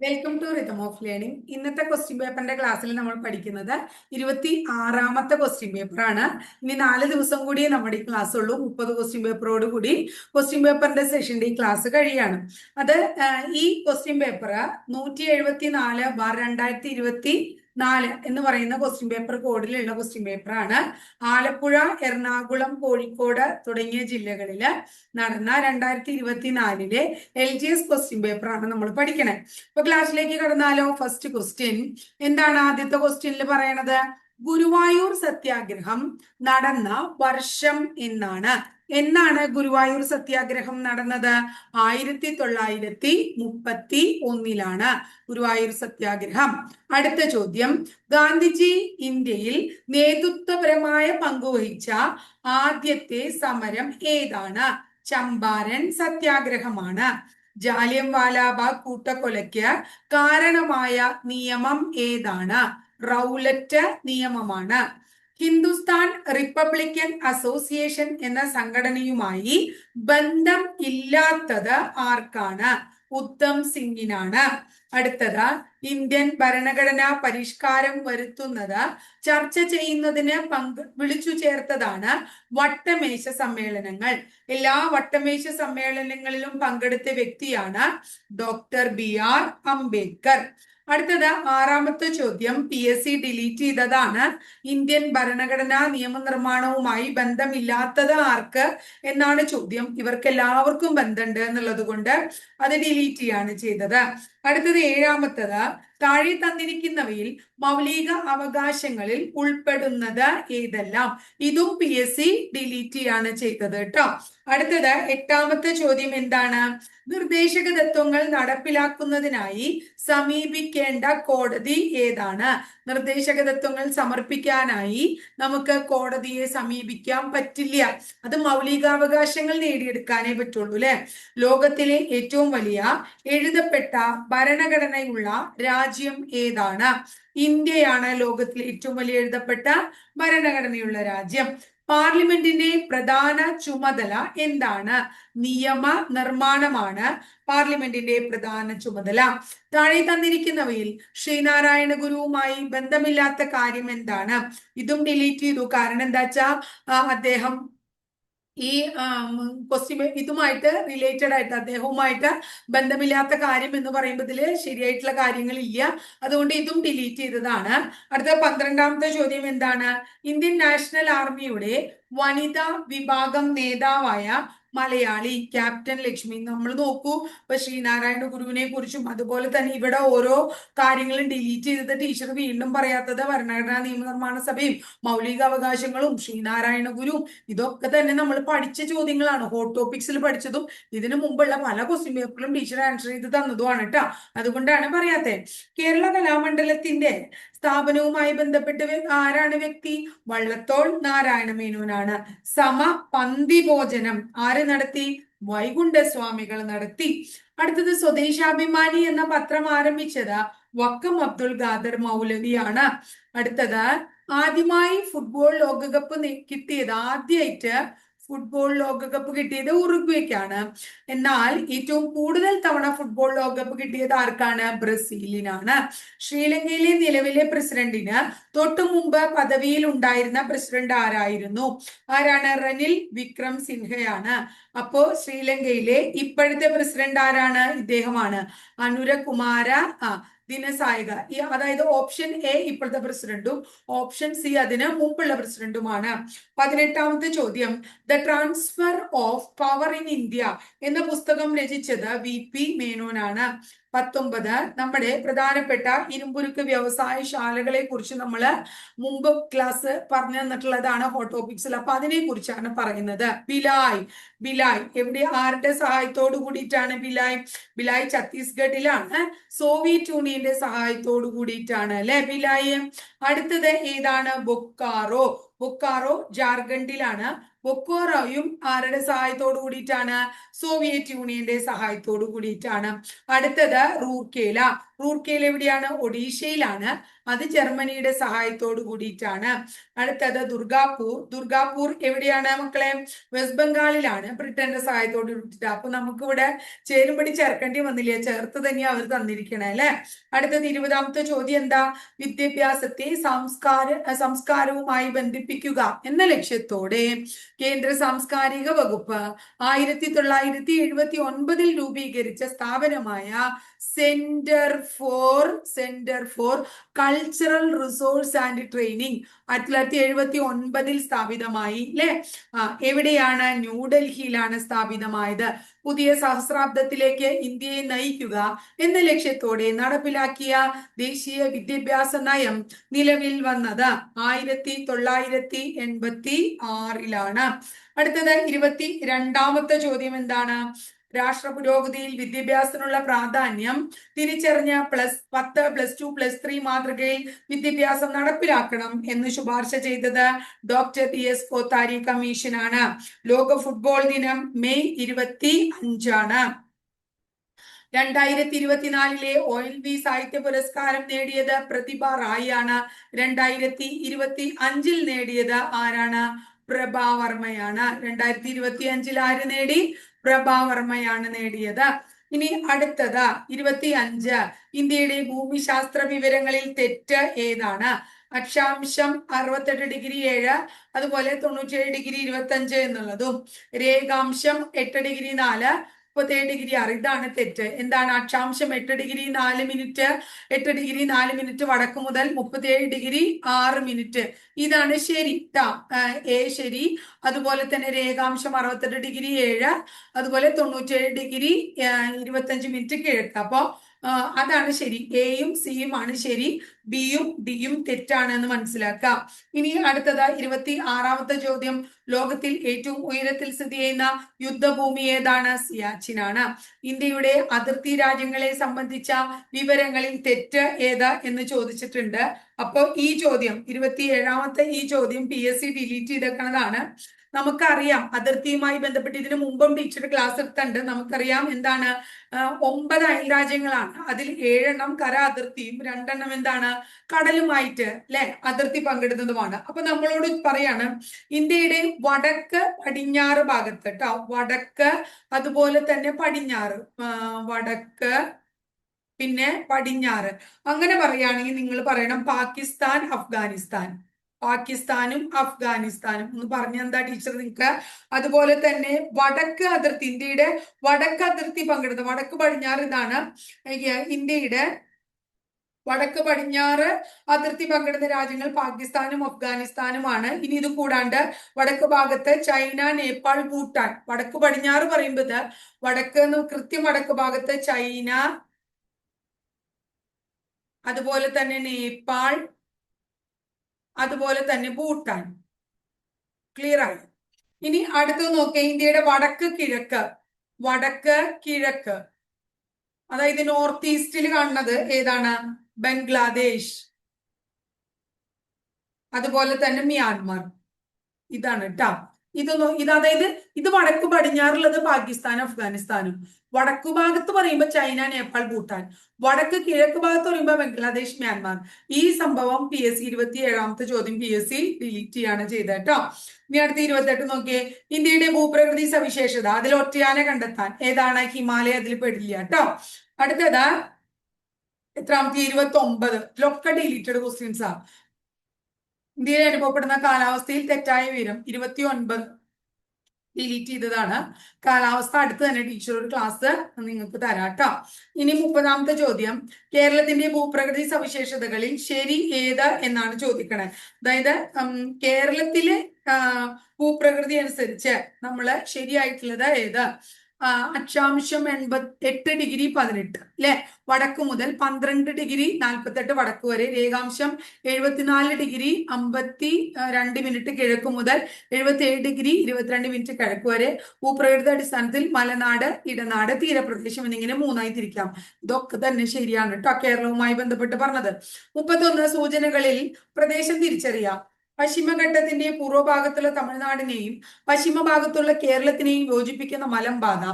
Welcome to rhythm of learning. ഇന്നത്തെ question പേപ്പറിന്റെ ക്ലാസ്സിൽ നമ്മൾ പഠിക്കുന്നത് 26ാമത്തെ ക്വസ്റ്റ്യൻ പേപ്പറാണ്. ഇനി 4 ദിവസം കൂടിയേ നമ്മുടെ ഈ ക്ലാസ് ഉള്ളൂ. 30 ക്വസ്റ്റ്യൻ പേപ്പറോട് കൂടി ക്വസ്റ്റ്യൻ പേപ്പറിന്റെ സെഷന്റെ ഈ ക്ലാസ് കഴിയാണ്. അത് ഈ ക്വസ്റ്റ്യൻ പേപ്പർ 174/2024 എന്ന് പറയുന്ന ക്വസ്റ്റ്യൻ പേപ്പർ കോഡിലുള്ള ക്വസ്റ്റ്യൻ പേപ്പറാണ്. ആലപ്പുഴ, എറണാകുളം, കോഴിക്കോട് തുടങ്ങിയ ജില്ലകളിൽ നടന്ന 2024 LGS ക്വസ്റ്റ്യൻ പേപ്പറാണ് നമ്മൾ പഠിക്കണേ. അപ്പൊ ക്ലാസ്സിലേക്ക് കടന്നാലോ. ഫസ്റ്റ് ക്വസ്റ്റ്യൻ എന്താണ്? ആദ്യത്തെ ക്വസ്റ്റ്യനിൽ പറയണത് ഗുരുവായൂർ സത്യാഗ്രഹം നടന്ന വർഷം എന്നാണ് ഗുരുവായൂർ സത്യാഗ്രഹം നടന്നത്? 1931 ഗുരുവായൂർ സത്യാഗ്രഹം. അടുത്ത ചോദ്യം, ഗാന്ധിജി ഇന്ത്യയിൽ നേതൃത്വപരമായ പങ്കുവഹിച്ച ആദ്യത്തെ സമരം ഏതാണ്? ചമ്പാരൻ സത്യാഗ്രഹമാണ്. ജാലിയൻ വാലാബാഗ് കൂട്ടക്കൊലയ്ക്ക് കാരണമായ നിയമം ഏതാണ്? റൗലറ്റ് നിയമമാണ്. ഹിന്ദുസ്ഥാൻ റിപ്പബ്ലിക്കൻ അസോസിയേഷൻ എന്ന സംഘടനയുമായി ബന്ധം ഇല്ലാത്തത് ആർക്കാണ്? ഉദ്ധം സിംഗിനാണ്. അടുത്തത്, ഇന്ത്യൻ ഭരണഘടനാ പരിഷ്കാരം വരുത്തുന്നത് ചർച്ച ചെയ്യുന്നതിന് വിളിച്ചു ചേർത്തതാണ് വട്ടമേശ സമ്മേളനങ്ങൾ. എല്ലാ വട്ടമേശ സമ്മേളനങ്ങളിലും പങ്കെടുത്ത വ്യക്തിയാണ് ഡോക്ടർ BR അംബേദ്കർ. അടുത്തത് 6ാമത്തെ ചോദ്യം PSC ഡിലീറ്റ് ചെയ്തതാണ്. ഇന്ത്യൻ ഭരണഘടനാ നിയമനിർമ്മാണവുമായി ബന്ധമില്ലാത്തത് ആർക്ക് എന്നാണ് ചോദ്യം. ഇവർക്ക് എല്ലാവർക്കും ബന്ധമുണ്ട് എന്നുള്ളത് കൊണ്ട് അത് ഡിലീറ്റ് ചെയ്യാണ് ചെയ്തത്. അടുത്തത് 7ാമത്തത്, താഴെ തന്നിരിക്കുന്നവയിൽ മൗലിക അവകാശങ്ങളിൽ ഉൾപ്പെടുന്നത് ഏതെല്ലാം? ഇതും PSC ഡിലീറ്റ് ചെയ്യാണ് ചെയ്തത് കേട്ടോ. അടുത്തത് 8ാമത്തെ ചോദ്യം എന്താണ്? നിർദ്ദേശക തത്വങ്ങൾ നടപ്പിലാക്കുന്നതിനായി സമീപിക്കേണ്ട കോടതി ഏതാണ്? നിർദ്ദേശക തത്വങ്ങൾ സമർപ്പിക്കാനായി നമുക്ക് കോടതിയെ സമീപിക്കാൻ പറ്റില്ല. അത് മൗലികാവകാശങ്ങൾ നേടിയെടുക്കാനേ പറ്റുള്ളൂ അല്ലെ. ലോകത്തിലെ ഏറ്റവും വലിയ എഴുതപ്പെട്ട ഭരണഘടനയുള്ള രാജ്യം ഏതാണ്? ഇന്ത്യയാണ് ലോകത്തിലെ ഏറ്റവും വലിയ എഴുതപ്പെട്ട ഭരണഘടനയുള്ള രാജ്യം. പാർലമെന്റിന്റെ പ്രധാന ചുമതല എന്താണ്? നിയമ നിർമ്മാണമാണ് പാർലമെന്റിന്റെ പ്രധാന ചുമതല. താഴെ തന്നിരിക്കുന്നവയിൽ ശ്രീനാരായണ ഗുരുവുമായി ബന്ധമില്ലാത്ത കാര്യം എന്താണ്? ഇതും ഡിലീറ്റ് ചെയ്തു. കാരണം എന്താ വെച്ചാ അദ്ദേഹം ഈ ക്വസ്റ്റ്യൻ ഇതുമായിട്ട് റിലേറ്റഡ് ആയിട്ട് അദ്ദേഹവുമായിട്ട് ബന്ധമില്ലാത്ത കാര്യം എന്ന് പറയുമ്പോൾ ഇതില് ശരിയായിട്ടുള്ള കാര്യങ്ങളില്ല. അതുകൊണ്ട് ഇതും ഡിലീറ്റ് ചെയ്തതാണ്. അടുത്ത 12ാമത്തെ ചോദ്യം എന്താണ്? ഇന്ത്യൻ നാഷണൽ ആർമിയുടെ വനിതാ വിഭാഗം നേതാവായ മലയാളി ക്യാപ്റ്റൻ ലക്ഷ്മി. നമ്മൾ നോക്കൂ, ഇപ്പൊ ശ്രീനാരായണ ഗുരുവിനെ കുറിച്ചും അതുപോലെ തന്നെ ഇവിടെ ഓരോ കാര്യങ്ങളും ഡിലീറ്റ് ചെയ്തത് ടീച്ചർ വീണ്ടും പറയാത്തത് ഭരണഘടനാ നിയമനിർമ്മാണ സഭയും മൗലികാവകാശങ്ങളും ശ്രീനാരായണ ഗുരുവും ഇതൊക്കെ തന്നെ നമ്മൾ പഠിച്ച ചോദ്യങ്ങളാണ്. ഹോട്ട് ടോപ്പിക്സിൽ പഠിച്ചതും ഇതിനു മുമ്പുള്ള പല ക്വസ്റ്റ്യൻ പേപ്പറിലും ടീച്ചർ ആൻസർ ചെയ്ത് തന്നതുമാണ് കേട്ടോ. അതുകൊണ്ടാണ് പറയാത്തത്. കേരള കലാമണ്ഡലത്തിന്റെ സ്ഥാപനവുമായി ബന്ധപ്പെട്ട് ആരാണ് വ്യക്തി? വള്ളത്തോൾ നാരായണ മേനോനാണ്. പന്തി ഭോജനം ആര് നടത്തി? വൈകുണ്ഠസ്വാമികൾ നടത്തി. അടുത്തത്, സ്വദേശാഭിമാനി എന്ന പത്രം ആരംഭിച്ചത് വക്കം അബ്ദുൽ ഖാദർ മൗലവിയാണ്. അടുത്തത്, ആദ്യമായി ഫുട്ബോൾ ലോകകപ്പ് കിട്ടിയത് ആദ്യമായിട്ട് ഫുട്ബോൾ ലോകകപ്പ് കിട്ടിയത് ഉറുഗ്വേക്കാണ്. എന്നാൽ ഏറ്റവും കൂടുതൽ തവണ ഫുട്ബോൾ ലോകകപ്പ് കിട്ടിയത് ആർക്കാണ്? ബ്രസീലിനാണ്. ശ്രീലങ്കയിലെ നിലവിലെ പ്രസിഡന്റിന് തൊട്ടു മുമ്പ് പദവിയിൽ ഉണ്ടായിരുന്ന പ്രസിഡന്റ് ആരായിരുന്നു? ആരാണ്? റനിൽ വിക്രം സിൻഹയാണ്. അപ്പോ ശ്രീലങ്കയിലെ ഇപ്പോഴത്തെ പ്രസിഡന്റ് ആരാണ്? ഇദ്ദേഹമാണ് അനുരകുമാര ദിനസായക. അതായത് ഓപ്ഷൻ A ഇപ്പോഴത്തെ പ്രസിഡന്റും ഓപ്ഷൻ C അതിന് മുമ്പുള്ള പ്രസിഡന്റുമാണ്. 18ാമത്തെ ചോദ്യം, the transfer of power in India എന്ന പുസ്തകം രചിച്ചത് VP മേനോനാണ്. 19, നമ്മുടെ പ്രധാനപ്പെട്ട ഇരുമ്പുരുക്ക് വ്യവസായശാലകളെ കുറിച്ച് നമ്മൾ മുമ്പ് ക്ലാസ് പറഞ്ഞു തന്നിട്ടുള്ളതാണ് ഹോട്ട് ടോപ്പിക്സിൽ. അപ്പൊ അതിനെ കുറിച്ചാണ് പറയുന്നത്. ബിലായ് എവിടെ ആരുടെ സഹായത്തോടു കൂടിയിട്ടാണ്? ബിലായ് ഛത്തീസ്ഗഡിലാണ്. സോവിയറ്റ് യൂണിയന്റെ സഹായത്തോടു കൂടിയിട്ടാണ് അല്ലെ ബിലായ്. അടുത്തത് ഏതാണ്? ബൊക്കാറോ ജാർഖണ്ഡിലാണ്. ബൊക്കോറോയും ആരുടെ സഹായത്തോടു കൂടിയിട്ടാണ്? സോവിയറ്റ് യൂണിയന്റെ സഹായത്തോടു കൂടിയിട്ടാണ്. അടുത്തത് റൂർക്കേല. റൂർക്കേല എവിടെയാണ്? ഒഡീഷയിലാണ്. അത് ജർമ്മനിയുടെ സഹായത്തോടു കൂടിയിട്ടാണ്. അടുത്തത് ദുർഗാപൂർ. ദുർഗാപൂർ എവിടെയാണ് മക്കളെ? വെസ്റ്റ് ബംഗാളിലാണ്, ബ്രിട്ടന്റെ സഹായത്തോടു കൂടിയിട്ട്. അപ്പൊ നമുക്കിവിടെ ചേരുംപടി ചേർക്കേണ്ടി വന്നില്ല, ചേർത്ത് തന്നെയാ അവർ തന്നിരിക്കണേ അല്ലെ. അടുത്തത് 20ാമത്തെ ചോദ്യം എന്താ? വിദ്യാഭ്യാസത്തെ സംസ്കാരവുമായി ബന്ധിപ്പിക്കുക എന്ന ലക്ഷ്യത്തോടെ കേന്ദ്ര സാംസ്കാരിക വകുപ്പ് 1979 രൂപീകരിച്ച സ്ഥാപനമായ centre for cultural resource and training 1979 സ്ഥാപിതമായി അല്ലെ. എവിടെയാണ്? ന്യൂഡൽഹിയിലാണ് സ്ഥാപിതമായത്. പുതിയ സഹസ്രാബ്ദത്തിലേക്ക് ഇന്ത്യയെ നയിക്കുക എന്ന ലക്ഷ്യത്തോടെ നടപ്പിലാക്കിയ ദേശീയ വിദ്യാഭ്യാസ നയം നിലവിൽ വന്നത് 1986 അടുത്തത് 22ാമത്തെ ചോദ്യം എന്താണ്? രാഷ്ട്ര പുരോഗതിയിൽ വിദ്യാഭ്യാസത്തിനുള്ള പ്രാധാന്യം തിരിച്ചറിഞ്ഞ +10, +2, +3 മാതൃകയിൽ വിദ്യാഭ്യാസം നടപ്പിലാക്കണം എന്ന് ശുപാർശ ചെയ്തത് ഡോക്ടർ PS കോത്താരി കമ്മീഷനാണ്. ലോക ഫുട്ബോൾ ദിനം മെയ് 25 2024 OLV സാഹിത്യ പുരസ്കാരം നേടിയത് പ്രതിഭ റായി ആണ്. 2025 നേടിയത് ആരാണ്? പ്രഭാവർമ്മയാണ്. 2025 ആര് നേടി? പ്രഭാവർമ്മയാണ് നേടിയത്. ഇനി അടുത്തത് 25. ഇന്ത്യയുടെ ഭൂമിശാസ്ത്ര വിവരങ്ങളിൽ തെറ്റ് ഏതാണ്? അക്ഷാംശം 68°7, അതുപോലെ 97°25 എന്നുള്ളതും രേഖാംശം 8°4, 37°6 ഇതാണ് തെറ്റ്. എന്താണ്? അക്ഷാംശം 8°4', 8°4' വടക്ക് മുതൽ 37°6'. ഇതാണ് ശരി ട്ടാ. എ ശരി. അതുപോലെ തന്നെ രേഖാംശം 68°7, അതുപോലെ 97°25' കിഴക്ക്. അപ്പൊ അതാണ് ശരി. എയും സിയും ആണ് ശരി, ബിയും ഡിയും തെറ്റാണ് എന്ന് മനസ്സിലാക്കാം. ഇനി അടുത്തത് 26ാമത്തെ ചോദ്യം. ലോകത്തിൽ ഏറ്റവും ഉയരത്തിൽ സ്ഥിതി ചെയ്യുന്ന യുദ്ധഭൂമി ഏതാണ്? സിയാച്ചിനാണ്. ഇന്ത്യയുടെ അതിർത്തി രാജ്യങ്ങളെ സംബന്ധിച്ച വിവരങ്ങളിൽ തെറ്റ് ഏത് എന്ന് ചോദിച്ചിട്ടുണ്ട്. അപ്പൊ ഈ ചോദ്യം 27ാമത്തെ ഈ ചോദ്യം PSC ഡിലീറ്റ് ചെയ്തേക്കുന്നതാണ്. നമുക്കറിയാം അതിർത്തിയുമായി ബന്ധപ്പെട്ട് ഇതിനു മുമ്പും ടീച്ചർ ക്ലാസ് എടുത്തുണ്ട്. നമുക്കറിയാം എന്താണ്? 9 അയൽരാജ്യങ്ങളാണ്. അതിൽ 7 കര അതിർത്തിയും 2 എന്താണ്? കടലുമായിട്ട് അല്ലെ അതിർത്തി പങ്കിടുന്നതുമാണ്. അപ്പൊ നമ്മളോട് പറയാണ് ഇന്ത്യയുടെ വടക്ക് പടിഞ്ഞാറ് ഭാഗത്ത് കേട്ടോ, വടക്ക് അതുപോലെ തന്നെ പടിഞ്ഞാറ്, വടക്ക് പിന്നെ പടിഞ്ഞാറ്, അങ്ങനെ പറയുകയാണെങ്കിൽ നിങ്ങൾ പറയണം പാകിസ്ഥാൻ, അഫ്ഗാനിസ്ഥാൻ. പാകിസ്ഥാനും അഫ്ഗാനിസ്ഥാനും എന്ന് പറഞ്ഞ എന്താ ടീച്ചർ നിങ്ങൾക്ക്? അതുപോലെ തന്നെ വടക്ക് അതിർത്തി, ഇന്ത്യയുടെ വടക്ക് അതിർത്തി പങ്കിടുന്നത് വടക്ക് പടിഞ്ഞാറ് ഇതാണ്. ഇന്ത്യയുടെ വടക്ക് പടിഞ്ഞാറ് അതിർത്തി പങ്കിടുന്ന രാജ്യങ്ങൾ പാകിസ്ഥാനും അഫ്ഗാനിസ്ഥാനുമാണ്. ഇനി ഇത് കൂടാണ്ട് വടക്ക് ഭാഗത്ത് ചൈന, നേപ്പാൾ, ഭൂട്ടാൻ. വടക്ക് പടിഞ്ഞാറ് പറയുമ്പോൾ വടക്ക് കൃത്യം വടക്ക് ഭാഗത്ത് ചൈന, അതുപോലെ തന്നെ നേപ്പാൾ, അതുപോലെ തന്നെ ഭൂട്ടാൻ. ക്ലിയർ ആയി? ഇനി അടുത്തത് നോക്കിയ ഇന്ത്യയുടെ വടക്ക് കിഴക്ക്, വടക്ക് കിഴക്ക്, അതായത് നോർത്ത് ഈസ്റ്റിൽ കാണുന്നത് ഏതാണ്? ബംഗ്ലാദേശ്, അതുപോലെ തന്നെ മ്യാൻമാർ. ഇതാണ് കേട്ടോ. അതായത് ഇത് വടക്ക് പടിഞ്ഞാറുള്ളത് പാകിസ്ഥാനും അഫ്ഗാനിസ്ഥാനും. വടക്കു ഭാഗത്ത് പറയുമ്പോൾ ചൈന, നേപ്പാൾ, ഭൂട്ടാൻ. വടക്ക് കിഴക്ക് ഭാഗത്ത് പറയുമ്പോൾ ബംഗ്ലാദേശ്, മ്യാൻമാർ. ഈ സംഭവം PSC 27ാമത്തെ ചോദ്യം PSC ഡിലീറ്റ് ചെയ്യാണ് ചെയ്തത് കേട്ടോ. ഇനി അടുത്ത 28 നോക്കിയേ. ഇന്ത്യയുടെ ഭൂപ്രകൃതി സവിശേഷത, അതിൽ ഒറ്റയാനെ കണ്ടെത്താൻ ഏതാണ്? ഹിമാലയ അതിൽ പെടില്ല കേട്ടോ. അടുത്തത് എത്രാമത്തെ? 29. ഇതിലൊക്കെ ഡിലീറ്റഡ് ക്വസ്റ്റ്യൻസാ. ഇന്ത്യയിൽ അനുഭവപ്പെടുന്ന കാലാവസ്ഥയിൽ തെറ്റായ വിവരം 29 ഡിലീറ്റ് ചെയ്തതാണ്. കാലാവസ്ഥ അടുത്ത് തന്നെ ടീച്ചർ ഒരു ക്ലാസ് നിങ്ങൾക്ക് തരാം കേട്ടോ. ഇനി 30ാമത്തെ ചോദ്യം. കേരളത്തിന്റെ ഭൂപ്രകൃതി സവിശേഷതകളിൽ ശരി ഏത് എന്നാണ് ചോദിക്കണേ. അതായത് കേരളത്തിലെ ഭൂപ്രകൃതി അനുസരിച്ച് നമ്മള് ശരിയായിട്ടുള്ളത് ഏത്? അക്ഷാംശം 88°18 അല്ലെ, വടക്ക് മുതൽ 12°48 വടക്ക് വരെ. രേഖാംശം 74°52' കിഴക്ക് മുതൽ 77°22' കിഴക്ക് വരെ. ഭൂപ്രകൃതി അടിസ്ഥാനത്തിൽ മലനാട്, ഇടനാട്, തീരപ്രദേശം എന്നിങ്ങനെ 3ആയി തിരിക്കാം. ഇതൊക്കെ തന്നെ ശരിയാണ് കേട്ടോ, കേരളവുമായി ബന്ധപ്പെട്ട് പറഞ്ഞത്. 31 സൂചനകളിൽ പ്രദേശം തിരിച്ചറിയാം. പശ്ചിമഘട്ടത്തിന്റെ പൂർവ്വഭാഗത്തുള്ള തമിഴ്നാടിനെയും പശ്ചിമ ഭാഗത്തുള്ള കേരളത്തിനെയും യോജിപ്പിക്കുന്ന മലമ്പാത,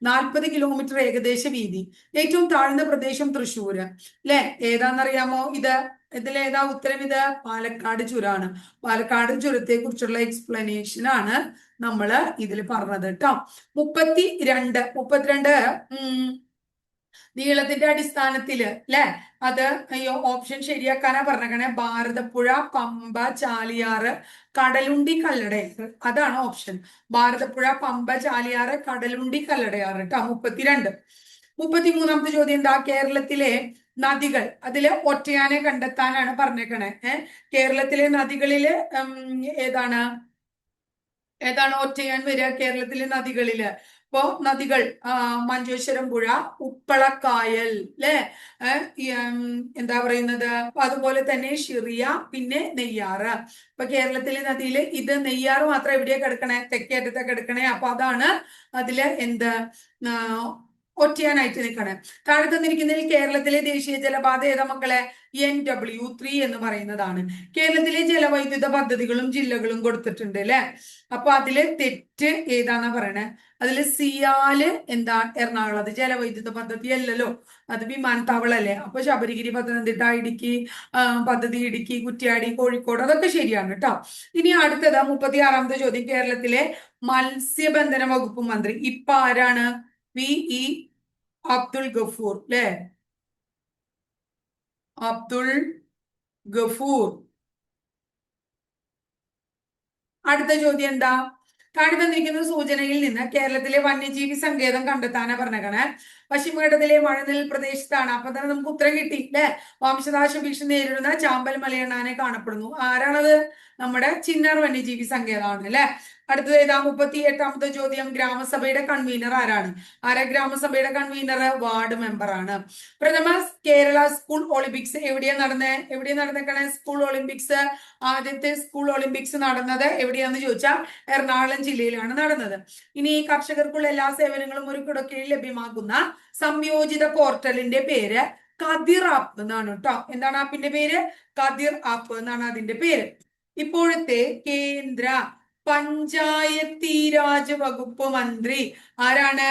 40 കിലോമീറ്റർ ഏകദേശ വീതി. ഏറ്റവും താഴ്ന്ന പ്രദേശം തൃശ്ശൂര്. അല്ലെ, ഏതാണെന്നറിയാമോ ഇത്? ഇതിലേതാ ഉത്തരം? ഇത് പാലക്കാട് ചുരമാണ്. പാലക്കാട് ചുരത്തെ കുറിച്ചുള്ള എക്സ്പ്ലനേഷൻ ആണ് നമ്മള് ഇതിൽ പറഞ്ഞത് കേട്ടോ. 32 നീളത്തിന്റെ അടിസ്ഥാനത്തില് അല്ലെ, അത് ഓപ്ഷൻ ശരിയാക്കാനാ പറഞ്ഞേ. ഭാരതപ്പുഴ, പമ്പ, ചാലിയാറ്, കടലുണ്ടി, കല്ലടയാറ്. അതാണ് ഓപ്ഷൻ. ഭാരതപ്പുഴ, പമ്പ, ചാലിയാറ്, കടലുണ്ടി, കല്ലടയാറ് കേട്ടോ. 32. 33-ാമത്തെ ചോദ്യം എന്താ? കേരളത്തിലെ നദികൾ, അതില് ഒറ്റയാനെ കണ്ടെത്താനാണ് പറഞ്ഞേക്കണേ. കേരളത്തിലെ നദികളില് ഏതാണ് ഒറ്റയാൻ വരിക കേരളത്തിലെ നദികളില്? ഇപ്പോ നദികൾ മഞ്ചേശ്വരം പുഴ, ഉപ്പളക്കായൽ, അല്ലെ, എന്താ പറയുന്നത്, അതുപോലെ തന്നെ ഷിറിയ, പിന്നെ നെയ്യാറ്. ഇപ്പൊ കേരളത്തിലെ നദിയില് ഇത് നെയ്യാറ് മാത്രം എവിടെയാ കിടക്കണേ? തെക്കേറ്റത്തെ കിടക്കണേ. അപ്പൊ അതാണ് അതില് എന്ത് ഒറ്റയാനായിട്ട് നിൽക്കണേ. താഴെ തന്നിരിക്കുന്നതിൽ കേരളത്തിലെ ദേശീയ ജലപാത ഏതാ മക്കളെ? NW3 എന്ന് പറയുന്നതാണ്. കേരളത്തിലെ ജലവൈദ്യുത പദ്ധതികളും ജില്ലകളും കൊടുത്തിട്ടുണ്ട് അല്ലെ. അപ്പൊ അതില് തെറ്റ് ഏതാന്നാ പറയണേ? അതില് സിയാല് എന്താ എറണാകുളം, അത് ജലവൈദ്യുത പദ്ധതി അല്ലല്ലോ, അത് വിമാനത്താവളല്ലേ. അപ്പൊ ശബരിഗിരി, പത്തനംതിട്ട, ഇടുക്കി പദ്ധതി, ഇടുക്കി, കുറ്റ്യാടി, കോഴിക്കോട്, അതൊക്കെ ശരിയാണ് കേട്ടോ. ഇനി അടുത്തത് 36-ാമത്തെ ചോദ്യം. കേരളത്തിലെ മത്സ്യബന്ധന വകുപ്പ് മന്ത്രി ഇപ്പൊ ആരാണ്? VE അബ്ദുൾ ഗഫൂർ, അല്ലെ, അബ്ദുൾ ഗഫൂർ. അടുത്ത ചോദ്യം എന്താ? താഴെ തന്നിരിക്കുന്ന സൂചനയിൽ നിന്ന് കേരളത്തിലെ വന്യജീവി സങ്കേതം കണ്ടെത്താനാ പറഞ്ഞേക്കണേ. പശ്ചിമഘട്ടത്തിലെ മഴനിഴൽ പ്രദേശത്താണ്. അപ്പൊ തന്നെ നമുക്ക് ഉത്തരം കിട്ടി അല്ലെ. വംശനാശ ഭീഷണി നേരിടുന്ന ചാമ്പൽ മലയണ്ണാനെ കാണപ്പെടുന്നു. ആരാണത്? നമ്മുടെ ചിന്നാർ വന്യജീവി സങ്കേതമാണ് അല്ലെ. അടുത്തത് ഏതാ? 38-ാമത്തെ ചോദ്യം. ഗ്രാമസഭയുടെ കൺവീനർ ആരാണ്? ഗ്രാമസഭയുടെ കൺവീനർ? വാർഡ് മെമ്പർ ആണ്. പ്രഥമ കേരള സ്കൂൾ ഒളിമ്പിക്സ് എവിടെയാ നടന്നേക്കണേ? സ്കൂൾ ഒളിമ്പിക്സ്, ആദ്യത്തെ സ്കൂൾ ഒളിമ്പിക്സ് നടന്നത് എവിടെയാന്ന് ചോദിച്ചാൽ എറണാകുളം ജില്ലയിലാണ് നടന്നത്. ഇനി കർഷകർക്കുള്ള എല്ലാ സേവനങ്ങളും ഒരു കുടക്കീഴിൽ ലഭ്യമാക്കുന്ന സംയോജിത പോർട്ടലിന്റെ പേര് കതിർ ആപ്പ് എന്നാണ് കേട്ടോ. എന്താണ് ആപ്പിന്റെ പേര്? കതിർ ആപ്പ് എന്നാണ് അതിന്റെ പേര്. ഇപ്പോഴത്തെ കേന്ദ്ര പഞ്ചായത്തി രാജ് വകുപ്പ് മന്ത്രി ആരാണ്?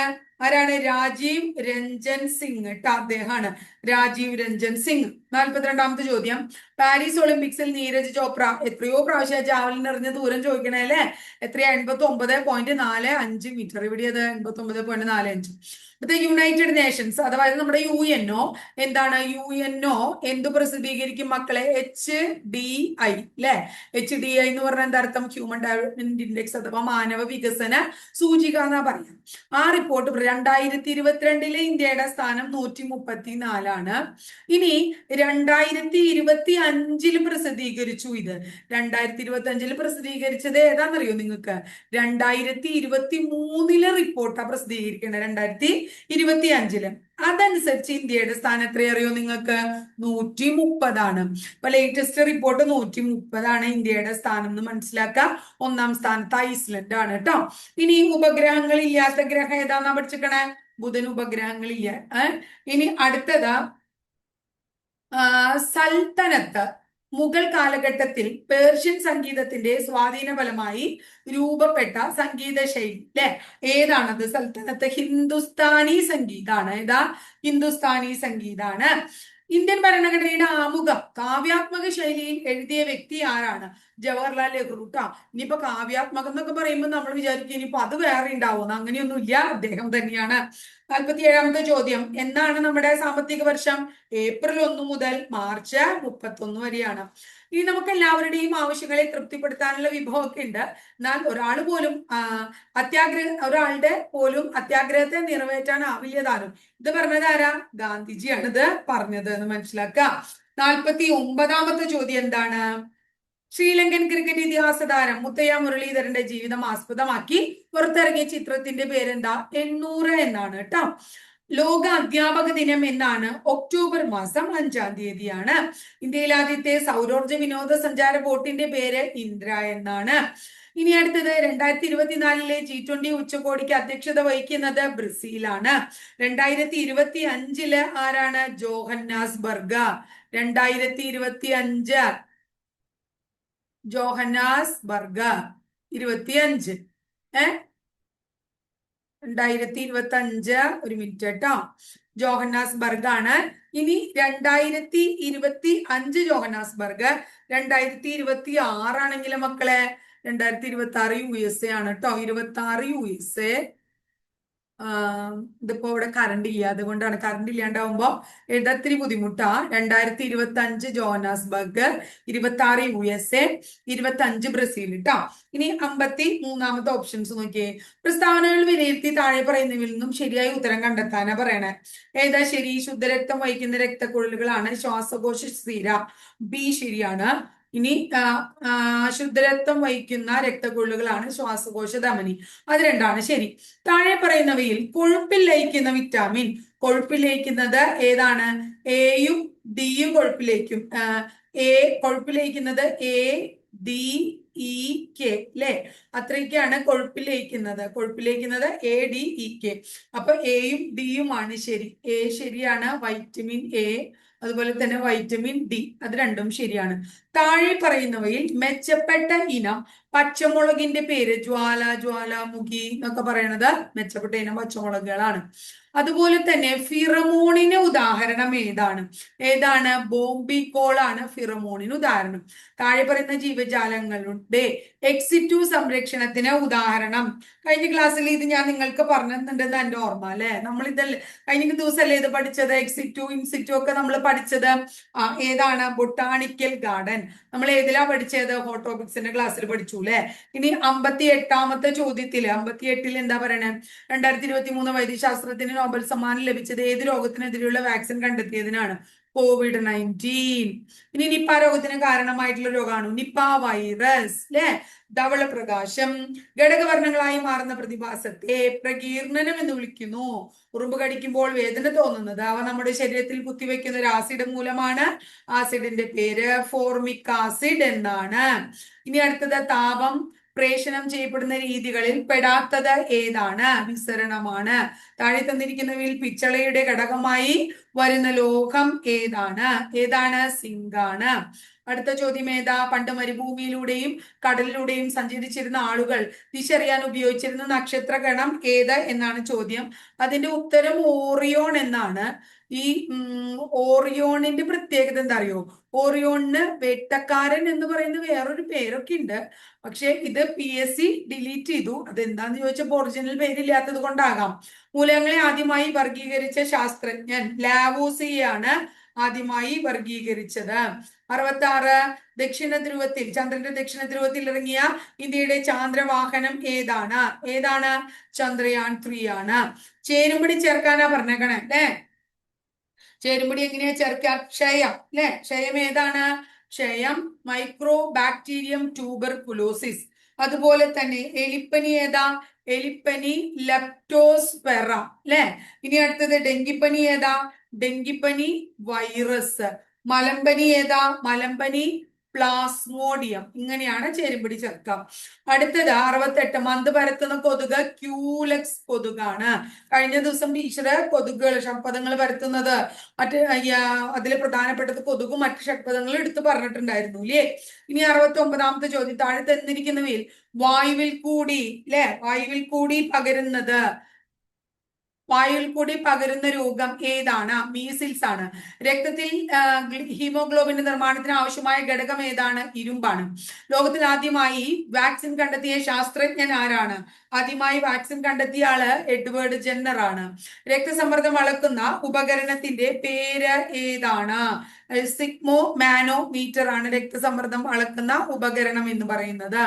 രാജീവ് രഞ്ജൻ സിംഗ് കേട്ടോ. അദ്ദേഹമാണ് രാജീവ് രഞ്ജൻ സിംഗ്. 42-ാമത്തെ ചോദ്യം. പാരീസ് ഒളിമ്പിക്സിൽ നീരജ് ചോപ്ര എത്രയോ പ്രാവശ്യം ജാവലിൻ എറിഞ്ഞ ദൂരം ചോദിക്കണേ അല്ലെ. എത്രയാ? 89.45 മീറ്റർ. ഇവിടെ അത് 89.45. യുണൈറ്റഡ് നേഷൻസ് അഥവാ നമ്മുടെ UNO എന്താണ്? UNO എന്ത് പ്രസിദ്ധീകരിക്കും മക്കളെ? HDI അല്ലെ. HDI എന്ന് പറഞ്ഞാൽ എന്താ അർത്ഥം? ഹ്യൂമൻ ഡെവലപ്മെന്റ് ഇൻഡെക്സ് അഥവാ മാനവ വികസന സൂചിക എന്നാ പറയാം. ആ റിപ്പോർട്ട് 2022 ഇന്ത്യയുടെ സ്ഥാനം 134ആണ്. ഇനി 2025 പ്രസിദ്ധീകരിച്ചു. ഇത് 2025 പ്രസിദ്ധീകരിച്ചത് ഏതാണെന്നറിയോ നിങ്ങൾക്ക്? 2023 റിപ്പോർട്ടാ പ്രസിദ്ധീകരിക്കേണ്ടത്. 2025. അതനുസരിച്ച് ഇന്ത്യയുടെ സ്ഥാനം എത്രയറിയോ നിങ്ങൾക്ക്? 130ആണ്. ഇപ്പൊ ലേറ്റസ്റ്റ് റിപ്പോർട്ട് 130ആണ് ഇന്ത്യയുടെ സ്ഥാനം എന്ന് മനസ്സിലാക്കാം. 1-ാം സ്ഥാനത്ത് ഐസ്ലൻഡ് ആണ് കേട്ടോ. ഇനി ഉപഗ്രഹങ്ങൾ ഇല്ലാത്ത ഗ്രഹം ഏതാന്നാ പഠിച്ചിക്കണേ? ബുധൻ ഉപഗ്രഹങ്ങളില്ല. ഇനി അടുത്തത് സൽത്തനത്ത് മുഗൾ കാലഘട്ടത്തിൽ പേർഷ്യൻ സംഗീതത്തിന്റെ സ്വാധീന ഫലമായി രൂപപ്പെട്ട സംഗീത ശൈലി അല്ലെ ഏതാണത്? സൽത്തനത്ത് ഹിന്ദുസ്ഥാനി സംഗീതാണ്. ഏതാ? ഹിന്ദുസ്ഥാനി സംഗീതാണ്. ഇന്ത്യൻ ഭരണഘടനയുടെ ആമുഖം കാവ്യാത്മക ശൈലിയിൽ എഴുതിയ വ്യക്തി ആരാണ്? ജവഹർലാൽ നെഹ്റു ട്ടാ. ഇനിയിപ്പോ കാവ്യാത്മകം എന്നൊക്കെ പറയുമ്പോൾ നമ്മൾ വിചാരിക്കും ഇനിയിപ്പോ അത് വേറെ ഉണ്ടാവുമെന്ന്. അങ്ങനെയൊന്നും ഇല്ല, അദ്ദേഹം തന്നെയാണ്. 47-ാമത്തെ ചോദ്യം. എന്നാണ് നമ്മുടെ സാമ്പത്തിക വർഷം? ഏപ്രിൽ 1 മുതൽ മാർച്ച് 31 വരെയാണ്. ഇനി നമുക്ക് എല്ലാവരുടെയും ആവശ്യങ്ങളെ തൃപ്തിപ്പെടുത്താനുള്ള വിഭവമൊക്കെ ഉണ്ട്. എന്നാൽ ഒരാളുടെ പോലും അത്യാഗ്രഹത്തെ നിറവേറ്റാനാവില്ല താനും. ഇത് പറഞ്ഞത് ആരാ? ഗാന്ധിജിയാണ് ഇത് പറഞ്ഞത് എന്ന് മനസ്സിലാക്കാം. 49-ാമത്തെ ചോദ്യം എന്താണ്? ശ്രീലങ്കൻ ക്രിക്കറ്റ് ഇതിഹാസ താരം മുത്തയ്യ മുരളീധരന്റെ ജീവിതം ആസ്പദമാക്കി പുറത്തിറങ്ങിയ ചിത്രത്തിന്റെ പേരെന്താ? 800 എന്നാണ് കേട്ടോ. ലോക അധ്യാപക ദിനം എന്നാണ്? ഒക്ടോബർ മാസം 5-ാം തീയതിയാണ്. ഇന്ത്യയിലെ ആദ്യത്തെ സൗരോർജ വിനോദസഞ്ചാര ബോട്ടിന്റെ പേര് ഇന്ദ്ര എന്നാണ്. ഇനി അടുത്തത് 2024 G20 ഉച്ചകോടിക്ക് അധ്യക്ഷത വഹിക്കുന്നത് ബ്രസീലാണ്. 2025 ആരാണ്? ജോഹന്നാസ് ബർഗ. 2025 ജോഹന്നാസ് ബർഗ് 25 ഏഹ് 2025 ഒരു മിനിറ്റ് കേട്ടോ. ജോഹന്നാസ് ബർഗ് ആണ്. ഇനി 2025 ജോഹന്നാസ് ബർഗ് 2026 മക്കളെ 2026 USA ആണ് കേട്ടോ. 26 USA. ഇതിപ്പോ ഇവിടെ കറണ്ട് ഇല്ല, അതുകൊണ്ടാണ്. കറണ്ട് ഇല്ലാണ്ടാവുമ്പോ എഴുതത്തിരി ബുദ്ധിമുട്ടാ. 2025 ജോഹന്നാസ്ബർഗ്, 26 USA, 25 ബ്രസീൽ കേട്ടോ. ഇനി 53 ഓപ്ഷൻസ് നോക്കിയേ. പ്രസ്താവനകൾ വിലയിരുത്തി താഴെ പറയുന്നവയിൽ നിന്നും ശരിയായ ഉത്തരം കണ്ടെത്താനാ പറയണേ. ഏതാ ശരി? ശുദ്ധരക്തം വഹിക്കുന്ന രക്തക്കുഴലുകളാണ് ശ്വാസകോശ സ്ഥിര. ബി ശരിയാണ്. ഇനി ശുദ്ധരക്തം വഹിക്കുന്ന രക്തക്കുഴലുകളാണ് ശ്വാസകോശ ധമനി. അത് രണ്ടാണ് ശരി. താഴെ പറയുന്നവയിൽ കൊഴുപ്പിൽ ലയിക്കുന്ന വിറ്റാമിൻ, കൊഴുപ്പിൽ ലയിക്കുന്നത് ഏതാണ്? എയും ഡിയും കൊഴുപ്പിൽ ലയിക്കും. കൊഴുപ്പിൽ ലയിക്കുന്നത് എ, ഡി, ഇ, കെ അല്ലെ? അത്രയൊക്കെയാണ് കൊഴുപ്പിൽ ലയിക്കുന്നത്. കൊഴുപ്പിൽ ലയിക്കുന്നത് എ, ഡി, ഇ, കെ. അപ്പൊ എയും ഡിയുമാണ് ശരി. എ ശരിയാണ്. വൈറ്റമിൻ എ, അതുപോലെ തന്നെ വൈറ്റമിൻ ഡി, അത് രണ്ടും ശരിയാണ്. താഴെ പറയുന്നവയിൽ മെച്ചപ്പെട്ട ഇനം പച്ചമുളകിന്റെ പേര് ജ്വാലാമുഖി എന്നൊക്കെ പറയണത് മെച്ചപ്പെട്ട ഇനം പച്ചമുളകുകളാണ്. അതുപോലെ തന്നെ ഫിറമോണിന് ഉദാഹരണം ഏതാണ്? ബോംബിക്കോൾ ആണ് ഫിറമോണിന് ഉദാഹരണം. താഴെ പറയുന്ന ജീവജാലങ്ങളുടെ എക്സിറ്റു സംരക്ഷണത്തിന് ഉദാഹരണം. കഴിഞ്ഞ ക്ലാസ്സിൽ ഇത് ഞാൻ നിങ്ങൾക്ക് പറഞ്ഞിട്ടുണ്ടെന്ന് എന്റെ ഓർമ്മ അല്ലെ? നമ്മൾ ഇതല്ലേ കഴിഞ്ഞ ദിവസമല്ലേ ഇത് പഠിച്ചത്? എക്സിറ്റു ഇൻസിറ്റു ഒക്കെ നമ്മൾ പഠിച്ചത് ഏതാണ്? Botanical garden. നമ്മൾ ഏതിലാ പഠിച്ചത്? ഹോട്ടോപിക്സിന്റെ ക്ലാസ്സിൽ പഠിച്ചു അല്ലെ? ഇനി 58 ചോദ്യത്തില് 58 എന്താ പറയണേ? 2023 വൈദ്യശാസ്ത്രത്തിന് നോബൽ സമ്മാനം ലഭിച്ചത് ഏത് രോഗത്തിനെതിരെയുള്ള വാക്സിൻ കണ്ടെത്തിയതിനാണ്? COVID-19. ഇനി നിപ്പ രോഗത്തിന് കാരണമായിട്ടുള്ള രോഗമാണ് നിപ്പ വൈറസ് അല്ലെ? ധവളപ്രകാശം. ഘടകവർണ്ണങ്ങളായി മാറുന്ന പ്രതിഭാസത്തെ പ്രകീർണനം എന്ന് വിളിക്കുന്നു. ഉറുമ്പ് കടിക്കുമ്പോൾ വേദന തോന്നുന്നത് അവ നമ്മുടെ ശരീരത്തിൽ കുത്തിവെക്കുന്ന ഒരു ആസിഡ് മൂലമാണ്. ആസിഡിന്റെ പേര് ഫോർമിക് ആസിഡ് എന്നാണ്. ഇനി അടുത്തത് താപം പ്രേഷണം ചെയ്യപ്പെടുന്ന രീതികളിൽ പെടാത്തത് ഏതാണ്? വിസരണമാണ്. താഴെ തന്നിരിക്കുന്നവയിൽ പിച്ചളയുടെ ഘടകമായി വരുന്ന ലോഹം ഏതാണ്? സിങ്കാണ്. അടുത്ത ചോദ്യം ഏതാ? പണ്ട് മരുഭൂമിയിലൂടെയും കടലിലൂടെയും സഞ്ചരിച്ചിരുന്ന ആളുകൾ ദിശറിയാൻ ഉപയോഗിച്ചിരുന്ന നക്ഷത്രഗണം ഏത് എന്നാണ് ചോദ്യം. അതിന്റെ ഉത്തരം ഓറിയോൺ എന്നാണ്. ഈ ഓറിയോണിന്റെ പ്രത്യേകത എന്താ അറിയോ? ഓറിയോണിന് വേട്ടക്കാരൻ എന്ന് പറയുന്ന വേറൊരു പേരൊക്കെ ഉണ്ട്. പക്ഷെ ഇത് PSC ഡിലീറ്റ് ചെയ്തു. അതെന്താന്ന് ചോദിച്ചപ്പോ ഒറിജിനൽ പേരില്ലാത്തത് കൊണ്ടാകാം. മൂലകങ്ങളെ ആദ്യമായി വർഗീകരിച്ച ശാസ്ത്രജ്ഞൻ ലാവോസിയാണ് ആദ്യമായി വർഗീകരിച്ചത്. 66 ദക്ഷിണ ധ്രുവത്തിൽ ചന്ദ്രന്റെ ദക്ഷിണ ധ്രുവത്തിൽ ഇറങ്ങിയ ഇന്ത്യയുടെ ചാന്ദ്രവാഹനം ഏതാണ്? ചന്ദ്രയാൻ 3 ആണ്. ചേരുംപടി ചേർക്കാനാ പറഞ്ഞേക്കണേ അല്ലെ? ചേരുംപടി എങ്ങനെയാ ചേർക്കുക? ക്ഷയം അല്ലെ? ക്ഷയം ഏതാണ്? ക്ഷയം മൈക്രോ ബാക്ടീരിയം ട്യൂബർകുലോസിസ്. അതുപോലെ തന്നെ എലിപ്പനി ഏതാ? എലിപ്പനി ലെപ്റ്റോസ്പെറ അല്ലെ? ഇനി അടുത്തത് ഡെങ്കിപ്പനി ഏതാ? ഡെങ്കിപ്പനി വൈറസ്. മലമ്പനി ഏതാ? മലമ്പനി പ്ലാസ്മോഡിയം. ഇങ്ങനെയാണ് ചേരുംപടി ചേർക്കാം. അടുത്തത് 68 മന്ത് പരത്തുന്ന കൊതുക് ക്യൂലക്സ് കൊതുകാണ്. കഴിഞ്ഞ ദിവസം ടീച്ചറ് കൊതുകുകൾ ഷഡ്പദങ്ങൾ പരത്തുന്നത് അതിൽ പ്രധാനപ്പെട്ടത് കൊതുകും മറ്റ് ഷഡ്പദങ്ങളും എടുത്തു പറഞ്ഞിട്ടുണ്ടായിരുന്നു അല്ലേ? ഇനി 69 ചോദ്യം. താഴെ തന്നിരിക്കുന്നവയിൽ വായുവിൽ കൂടി പകരുന്ന രോഗം ഏതാണ്? മീസിൽസ് ആണ്. രക്തത്തിൽ ഹീമോഗ്ലോബിന്റെ നിർമ്മാണത്തിന് ആവശ്യമായ ഘടകം ഏതാണ്? ഇരുമ്പാണ്. ലോകത്തിൽ ആദ്യമായി വാക്സിൻ കണ്ടെത്തിയ ശാസ്ത്രജ്ഞൻ ആരാണ്? ആദ്യമായി വാക്സിൻ കണ്ടെത്തിയ ആള് എഡ്വേർഡ് ജെന്നർ ആണ്. രക്തസമ്മർദ്ദം അളക്കുന്ന ഉപകരണത്തിന്റെ പേര് ഏതാണ്? സിഗ്മോ മാനോമീറ്റർ ആണ് രക്തസമ്മർദ്ദം അളക്കുന്ന ഉപകരണം എന്ന് പറയുന്നത്.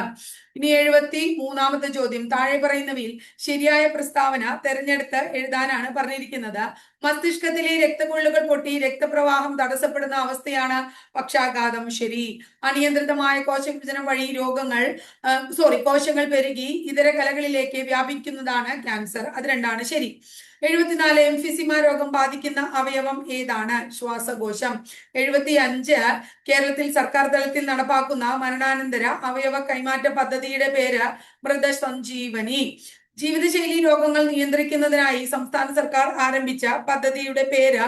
ഇനി 73 ചോദ്യം. താഴെ പറയുന്നവയിൽ ശരിയായ പ്രസ്താവന തെരഞ്ഞെടുത്ത് എഴുതാനാണ് പറഞ്ഞിരിക്കുന്നത്. മസ്തിഷ്കത്തിലെ രക്തക്കൊള്ളുകൾ പൊട്ടി രക്തപ്രവാഹം തടസ്സപ്പെടുന്ന അവസ്ഥയാണ് പക്ഷാഘാതം. ശരി. അനിയന്ത്രിതമായ കോശവിഭജനം വഴി കോശങ്ങൾ പെരുകി ഇതര കലകളിലേക്ക് വ്യാപിക്കുന്നതാണ് ക്യാൻസർ. അത് രണ്ടാണ് ശരി. 74 എംഫിസിമ രോഗം ബാധിക്കുന്ന അവയവം ഏതാണ്? ശ്വാസകോശം. 75 കേരളത്തിൽ സർക്കാർ തലത്തിൽ നടപ്പാക്കുന്ന മരണാനന്തര അവയവ കൈമാറ്റ പദ്ധതിയുടെ പേര് മൃതസഞ്ജീവനി. ജീവിതശൈലി രോഗങ്ങൾ നിയന്ത്രിക്കുന്നതിനായി സംസ്ഥാന സർക്കാർ ആരംഭിച്ച പദ്ധതിയുടെ പേര്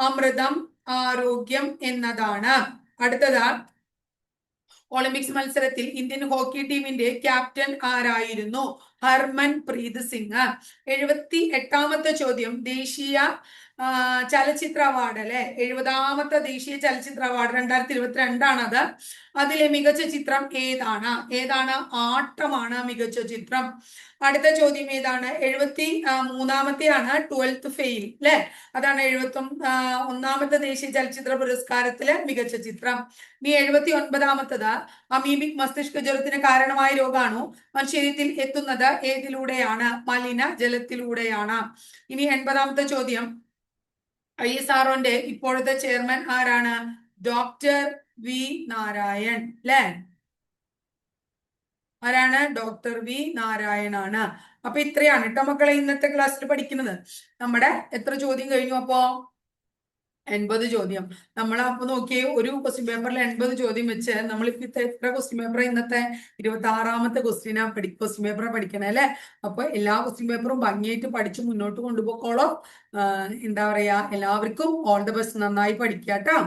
അമൃതം ആരോഗ്യം എന്നതാണ്. അടുത്തത് ഒളിമ്പിക്സ് മത്സരത്തിൽ ഇന്ത്യൻ ഹോക്കി ടീമിന്റെ ക്യാപ്റ്റൻ ആരായിരുന്നു? ഹർമൻ പ്രീത് സിംഗ്. 78ാമത്തെ ചോദ്യം ദേശീയ ചലച്ചിത്ര അവാർഡ് അല്ലെ, 70ാമത്തെ ദേശീയ ചലച്ചിത്ര അവാർഡ് 2022 അതിലെ മികച്ച ചിത്രം ഏതാണ്? ആട്ടമാണ് മികച്ച ചിത്രം. അടുത്ത ചോദ്യം ഏതാണ്? 73ാമത്തെയാണ് 12th ഫെയിൽ അല്ലെ, അതാണ് 71ാമത്തെ ദേശീയ ചലച്ചിത്ര പുരസ്കാരത്തിലെ മികച്ച ചിത്രം. ഇനി 79ാമത്തത് അമീബിക് മസ്തിഷ്ക ജ്വരത്തിന് കാരണമായ രോഗാണു മനുഷ്യരിൽ എത്തുന്നത് ഏതിലൂടെയാണ്? മലിന ജലത്തിലൂടെയാണ്. ഇനി 80ാമത്തെ ചോദ്യം ISROന്റെ ഇപ്പോഴത്തെ ചെയർമാൻ ആരാണ്? ഡോക്ടർ വി നാരായൺ അല്ലെ, ആരാണ്? ഡോക്ടർ വി നാരായൺ ആണ്. അപ്പൊ ഇത്രയാണ് കേട്ടോ മക്കളെ ഇന്നത്തെ ക്ലാസ്സിൽ പഠിക്കുന്നത്. നമ്മുടെ എത്ര ചോദ്യം കഴിഞ്ഞു? അപ്പോ 80 ചോദ്യം. നമ്മൾ അപ്പൊ നോക്കിയേ, ഒരു ക്വസ്റ്റ്യൻ പേപ്പറിൽ 80 ചോദ്യം വെച്ച് നമ്മളിപ്പോ എത്ര ക്വസ്റ്റ്യൻ പേപ്പർ ഇന്നത്തെ 26ാമത്തെ ക്വസ്റ്റ്യൻ പേപ്പർ പഠിക്കണേ അല്ലെ. അപ്പൊ എല്ലാ ക്വസ്റ്റ്യൻ പേപ്പറും ഭംഗിയായിട്ട് പഠിച്ച് മുന്നോട്ട് കൊണ്ടുപോയിക്കോളൂ. എന്താ പറയാ, എല്ലാവർക്കും ഓൾ ദ ബെസ്റ്റ്. നന്നായി പഠിക്കാട്ടോ.